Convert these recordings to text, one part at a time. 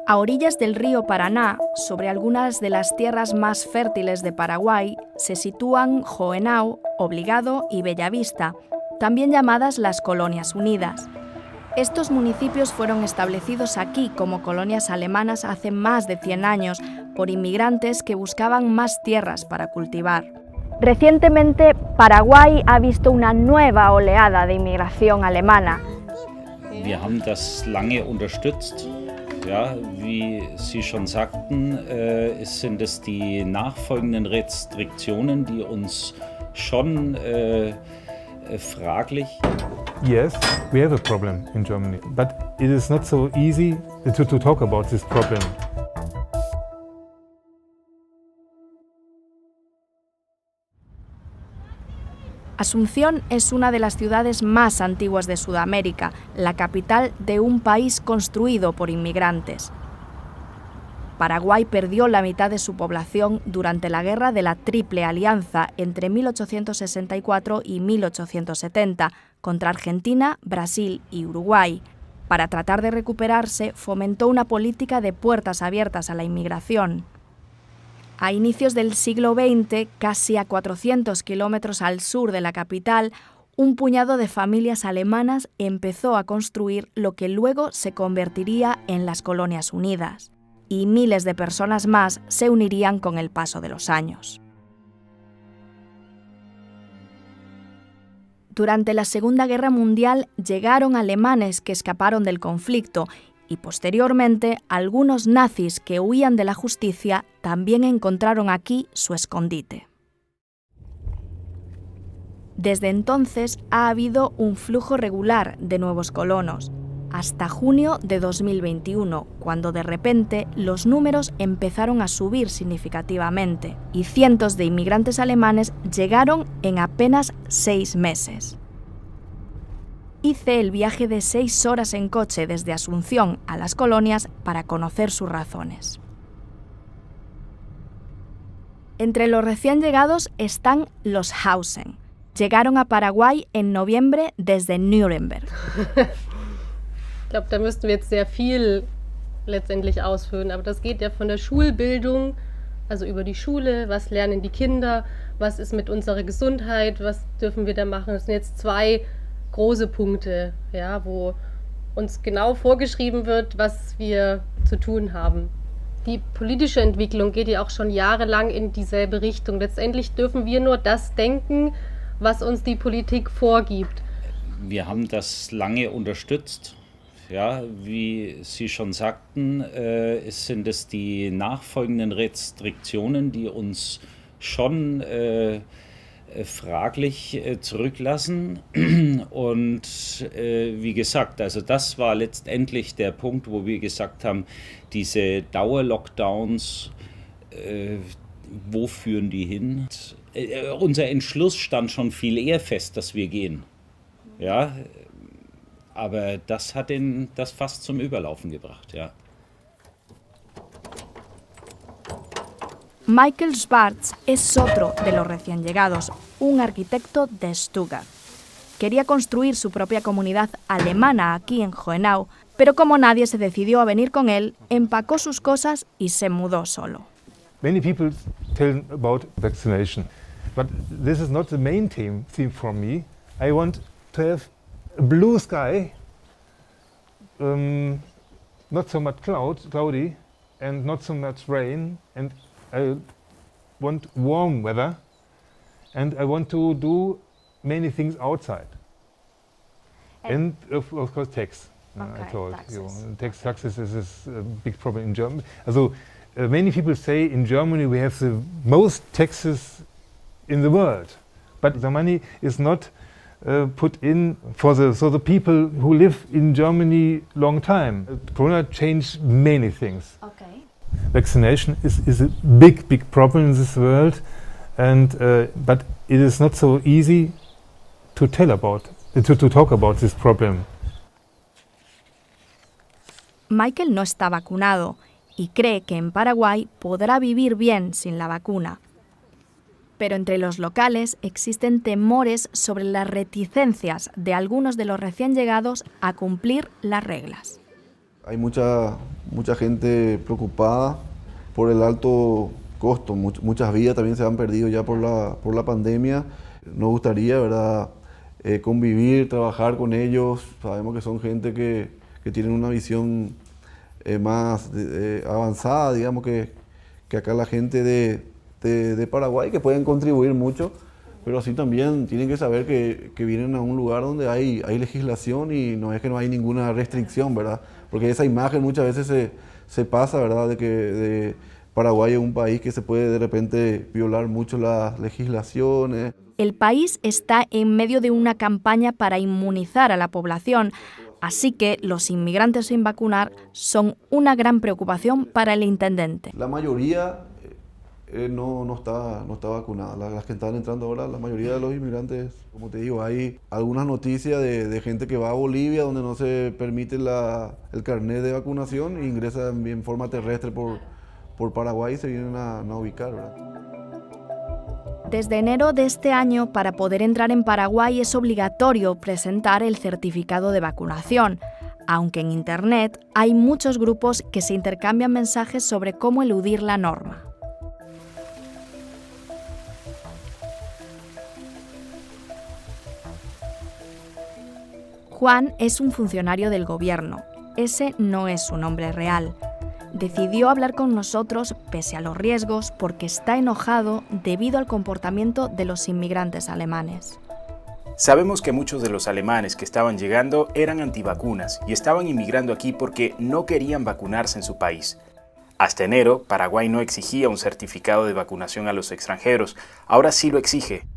A orillas del río Paraná, sobre algunas de las tierras más fértiles de Paraguay, se sitúan Hohenau, Obligado y Bellavista, también llamadas las Colonias Unidas. Estos municipios fueron establecidos aquí como colonias alemanas hace más de 100 años por inmigrantes que buscaban más tierras para cultivar. Recientemente, Paraguay ha visto una nueva oleada de inmigración alemana. Wir haben das lange unterstützt. Ja, wie Sie schon sagten, sind es die nachfolgenden Restriktionen, die uns schon fraglich. Yes, we have a problem in Germany, but it is not so easy to talk about this problem. Asunción es una de las ciudades más antiguas de Sudamérica, la capital de un país construido por inmigrantes. Paraguay perdió la mitad de su población durante la Guerra de la Triple Alianza entre 1864 y 1870 contra Argentina, Brasil y Uruguay. Para tratar de recuperarse, fomentó una política de puertas abiertas a la inmigración. A inicios del siglo XX, casi a 400 kilómetros al sur de la capital, un puñado de familias alemanas empezó a construir lo que luego se convertiría en las Colonias Unidas, y miles de personas más se unirían con el paso de los años. Durante la Segunda Guerra Mundial llegaron alemanes que escaparon del conflicto y posteriormente algunos nazis que huían de la justicia también encontraron aquí su escondite. Desde entonces ha habido un flujo regular de nuevos colonos, hasta junio de 2021, cuando de repente los números empezaron a subir significativamente y cientos de inmigrantes alemanes llegaron en apenas 6 meses. Hice el viaje de 6 horas en coche desde Asunción a las colonias para conocer sus razones. Entre los recién llegados están los Hausen. Llegaron a Paraguay en noviembre desde Nuremberg. Ich glaube, da müssten wir jetzt sehr viel letztendlich ausführen, aber das geht ja von der Schulbildung, also über die Schule, was lernen die Kinder, was ist mit unserer Gesundheit, was dürfen wir da machen. Das sind jetzt 2 große Punkte, ja, wo uns genau vorgeschrieben wird, was wir zu tun haben. Die politische Entwicklung geht ja auch schon jahrelang in dieselbe Richtung. Letztendlich dürfen wir nur das denken, was uns die Politik vorgibt. Wir haben das lange unterstützt. Ja, wie Sie schon sagten, sind es die nachfolgenden Restriktionen, die uns schon fraglich zurücklassen. Und wie gesagt, also das war letztendlich der Punkt, wo wir gesagt haben, diese Dauerlockdowns, wo führen die hin? Unser Entschluss stand schon viel eher fest, dass wir gehen. Ja, aber das hat das fast zum Überlaufen gebracht, ja. Michael Schwarz es otro de los recién llegados, un arquitecto de Stuttgart. Quería construir su propia comunidad alemana aquí en Hohenau, pero como nadie se decidió a venir con él, empacó sus cosas y se mudó solo. Many people tell about vaccination, but this is not the main theme for me. I want to have a blue sky, not so much cloudy, and not so much rain, and I want warm weather, and I want to do many things outside. And of course tax. I told you, taxes is a big problem in Germany. Also, many people say in Germany we have the most taxes in the world, but the money is not put in for the people who live in Germany long time. Corona changed many things. Okay. Vaccination is a big problem in this world, and but it is not so easy to talk about this problem. Michael no está vacunado y cree que en Paraguay podrá vivir bien sin la vacuna. Pero entre los locales existen temores sobre las reticencias de algunos de los recién llegados a cumplir las reglas. Hay mucha gente preocupada por el alto costo. Muchas vidas también se han perdido ya por la pandemia. Nos gustaría, ¿verdad?, convivir, trabajar con ellos. Sabemos que son gente que tienen una visión más avanzada, digamos, que acá la gente de Paraguay, que pueden contribuir mucho, pero así también tienen que saber que vienen a un lugar donde hay legislación y no es que no hay ninguna restricción, ¿verdad? Porque esa imagen muchas veces se pasa, ¿verdad?, de que Paraguay es un país que se puede de repente violar mucho las legislaciones. El país está en medio de una campaña para inmunizar a la población, así que los inmigrantes sin vacunar son una gran preocupación para el intendente. La mayoría no está vacunada. Las que están entrando ahora, la mayoría de los inmigrantes, como te digo, hay algunas noticias de gente que va a Bolivia donde no se permite el carnet de vacunación e ingresa en forma terrestre por Paraguay y se vienen a ubicar, ¿verdad? Desde enero de este año, para poder entrar en Paraguay es obligatorio presentar el certificado de vacunación, aunque en Internet hay muchos grupos que se intercambian mensajes sobre cómo eludir la norma. Juan es un funcionario del gobierno. Ese no es su nombre real. Decidió hablar con nosotros pese a los riesgos porque está enojado debido al comportamiento de los inmigrantes alemanes. Sabemos que muchos de los alemanes que estaban llegando eran antivacunas y estaban inmigrando aquí porque no querían vacunarse en su país. Hasta enero, Paraguay no exigía un certificado de vacunación a los extranjeros, ahora sí lo exige.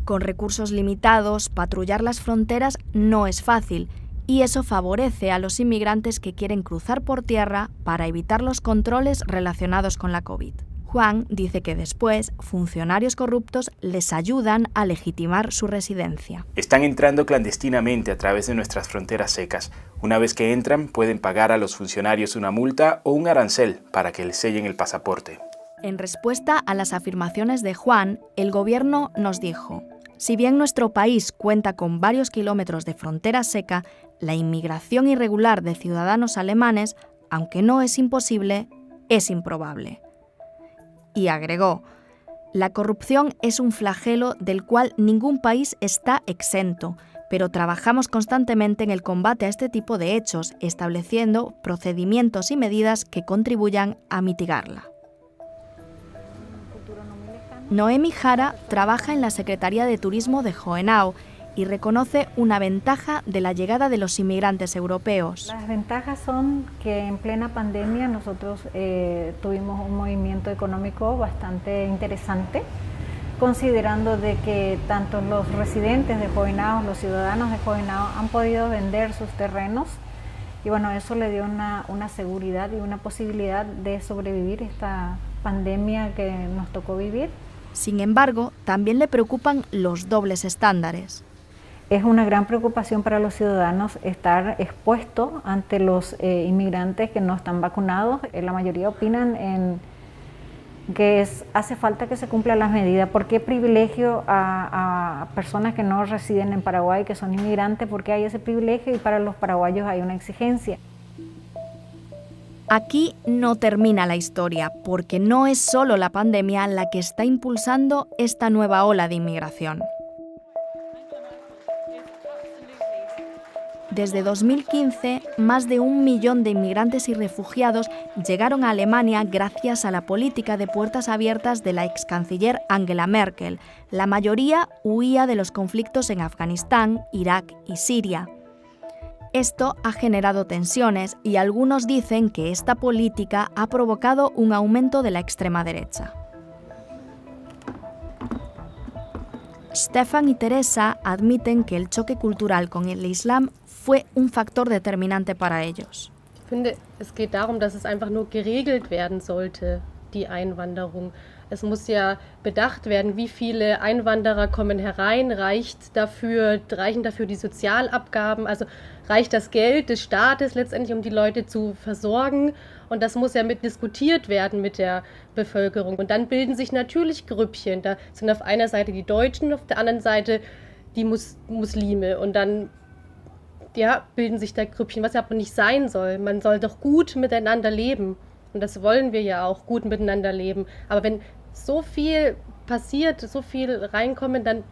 Con recursos limitados, patrullar las fronteras no es fácil, y eso favorece a los inmigrantes que quieren cruzar por tierra para evitar los controles relacionados con la COVID. Juan dice que después, funcionarios corruptos les ayudan a legitimar su residencia. Están entrando clandestinamente a través de nuestras fronteras secas. Una vez que entran, pueden pagar a los funcionarios una multa o un arancel para que les sellen el pasaporte. En respuesta a las afirmaciones de Juan, el gobierno nos dijo: si bien nuestro país cuenta con varios kilómetros de frontera seca, la inmigración irregular de ciudadanos alemanes, aunque no es imposible, es improbable. Y agregó: la corrupción es un flagelo del cual ningún país está exento, pero trabajamos constantemente en el combate a este tipo de hechos, estableciendo procedimientos y medidas que contribuyan a mitigarla. Noemi Jara trabaja en la Secretaría de Turismo de Hohenau y reconoce una ventaja de la llegada de los inmigrantes europeos. Las ventajas son que en plena pandemia nosotros tuvimos un movimiento económico bastante interesante, considerando de que tanto los residentes de Hohenau, los ciudadanos de Hohenau han podido vender sus terrenos y bueno, eso le dio una seguridad y una posibilidad de sobrevivir esta pandemia que nos tocó vivir. Sin embargo, también le preocupan los dobles estándares. Es una gran preocupación para los ciudadanos estar expuestos ante los inmigrantes que no están vacunados. La mayoría opinan que hace falta que se cumplan las medidas. ¿Por qué privilegio a personas que no residen en Paraguay, que son inmigrantes? ¿Por qué hay ese privilegio y para los paraguayos hay una exigencia? Aquí no termina la historia, porque no es solo la pandemia la que está impulsando esta nueva ola de inmigración. Desde 2015, más de 1 millón de inmigrantes y refugiados llegaron a Alemania gracias a la política de puertas abiertas de la ex canciller Angela Merkel. La mayoría huía de los conflictos en Afganistán, Irak y Siria. Esto ha generado tensiones y algunos dicen que esta política ha provocado un aumento de la extrema derecha. Stefan y Teresa admiten que el choque cultural con el Islam fue un factor determinante para ellos. Ich finde, es geht darum, dass es einfach nur geregelt werden sollte, die Einwanderung. Es muss ja bedacht werden, wie viele Einwanderer kommen herein, reichen dafür die Sozialabgaben, also reicht das Geld des Staates letztendlich, um die Leute zu versorgen. Und das muss ja mit diskutiert werden mit der Bevölkerung. Und dann bilden sich natürlich Grüppchen. Da sind auf einer Seite die Deutschen, auf der anderen Seite die Muslime. Und dann ja, bilden sich da Grüppchen, was ja aber nicht sein soll. Man soll doch gut miteinander leben. Und das wollen wir ja auch, gut miteinander leben. Aber wenn so viel passiert, so viel reinkommen, dann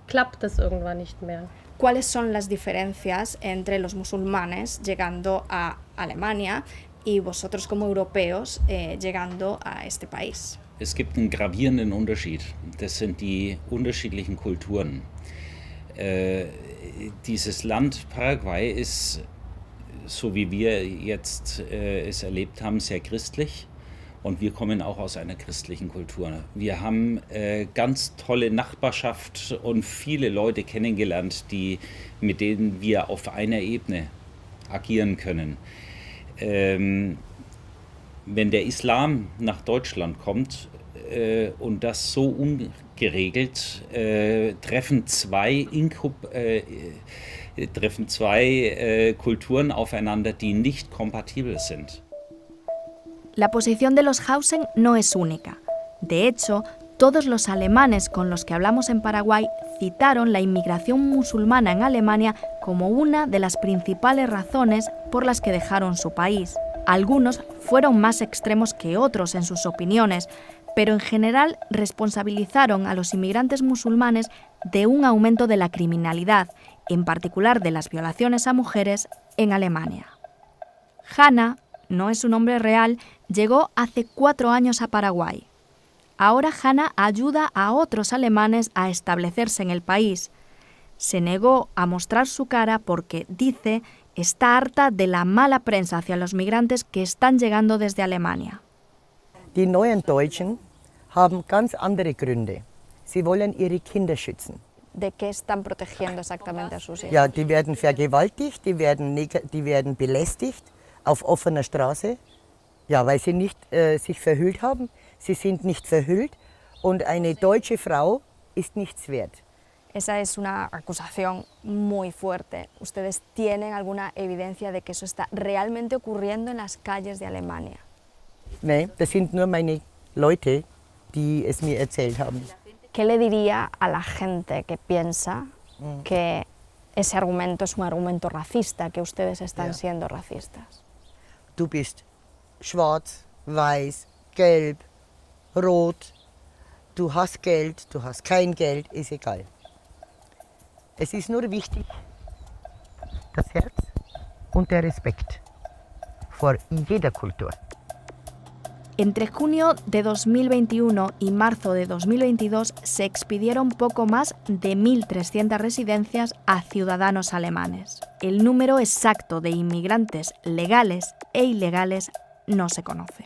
klappt das irgendwann nicht mehr. ¿Cuáles son las diferencias entre los musulmanes llegando a Alemania y vosotros como europeos llegando a este país? Es gibt einen gravierenden Unterschied. Das sind die unterschiedlichen Kulturen. Dieses Land Paraguay ist, so wie wir jetzt es erlebt haben, sehr christlich. Und wir kommen auch aus einer christlichen Kultur. Wir haben ganz tolle Nachbarschaft und viele Leute kennengelernt, mit denen wir auf einer Ebene agieren können. Wenn der Islam nach Deutschland kommt und das so ungeregelt, treffen zwei Kulturen aufeinander, die nicht kompatibel sind. La posición de los Hausen no es única. De hecho, todos los alemanes con los que hablamos en Paraguay citaron la inmigración musulmana en Alemania como una de las principales razones por las que dejaron su país. Algunos fueron más extremos que otros en sus opiniones, pero en general responsabilizaron a los inmigrantes musulmanes de un aumento de la criminalidad, en particular de las violaciones a mujeres, en Alemania. Hanna, no es un nombre real, llegó hace 4 años a Paraguay. Ahora Hanna ayuda a otros alemanes a establecerse en el país. Se negó a mostrar su cara porque, dice, está harta de la mala prensa hacia los migrantes que están llegando desde Alemania. Die neuen Deutschen haben ganz andere Gründe. Sie wollen ihre Kinder schützen. ¿De qué están protegiendo exactamente a sus hijos? Ja, die werden vergewaltigt, die werden belästigt auf offener Straße, ja, weil sie nicht sich verhüllt haben. Sie sind nicht verhüllt und eine deutsche Frau ist nichts wert. Esa es una acusación muy fuerte. ¿Ustedes tienen alguna evidencia de que eso está realmente ocurriendo en las calles de Alemania? Nein, das sind nur meine Leute, die es mir erzählt haben. ¿Qué le diría a la gente que piensa que ese argumento es un argumento racista, que ustedes están siendo racistas? Du bist schwarz, weiß, gelb, rot, du hast Geld, du hast kein Geld, ist egal. Es ist nur wichtig, das Herz und der Respekt vor jeder Kultur. Entre junio de 2021 y marzo de 2022 se expidieron poco más de 1.300 residencias a ciudadanos alemanes. El número exacto de inmigrantes legales e ilegales no se conoce.